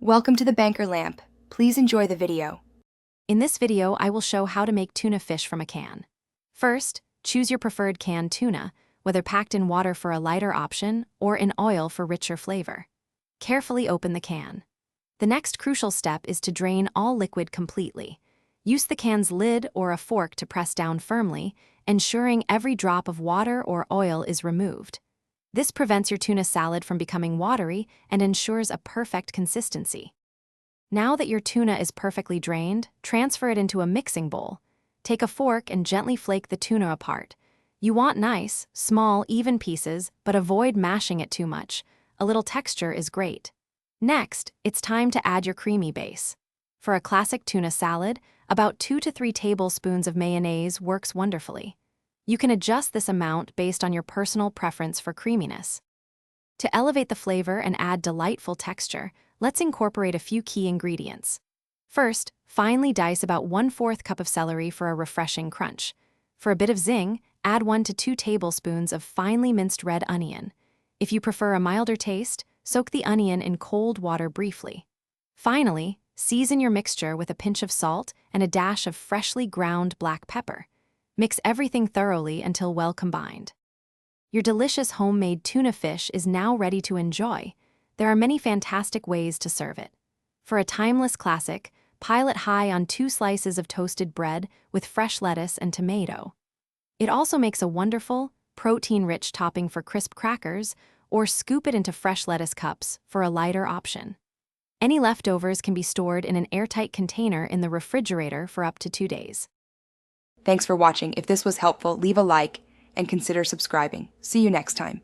Welcome to the Banker Lamp. Please enjoy the video. In this video, I will show how to make tuna fish from a can. First, choose your preferred canned tuna, whether packed in water for a lighter option or in oil for richer flavor. Carefully open the can. The next crucial step is to drain all liquid completely. Use the can's lid or a fork to press down firmly, ensuring every drop of water or oil is removed. This prevents your tuna salad from becoming watery and ensures a perfect consistency. Now that your tuna is perfectly drained, transfer it into a mixing bowl. Take a fork and gently flake the tuna apart. You want nice, small, even pieces, but avoid mashing it too much. A little texture is great. Next, it's time to add your creamy base. For a classic tuna salad, about 2 to 3 tablespoons of mayonnaise works wonderfully. You can adjust this amount based on your personal preference for creaminess. To elevate the flavor and add delightful texture, let's incorporate a few key ingredients. First, finely dice about 1/4 cup of celery for a refreshing crunch. For a bit of zing, add 1 to 2 tablespoons of finely minced red onion. If you prefer a milder taste, soak the onion in cold water briefly. Finally, season your mixture with a pinch of salt and a dash of freshly ground black pepper. Mix everything thoroughly until well combined. Your delicious homemade tuna fish is now ready to enjoy. There are many fantastic ways to serve it. For a timeless classic, pile it high on 2 slices of toasted bread with fresh lettuce and tomato. It also makes a wonderful, protein-rich topping for crisp crackers, or scoop it into fresh lettuce cups for a lighter option. Any leftovers can be stored in an airtight container in the refrigerator for up to 2 days. Thanks for watching. If this was helpful, leave a like and consider subscribing. See you next time.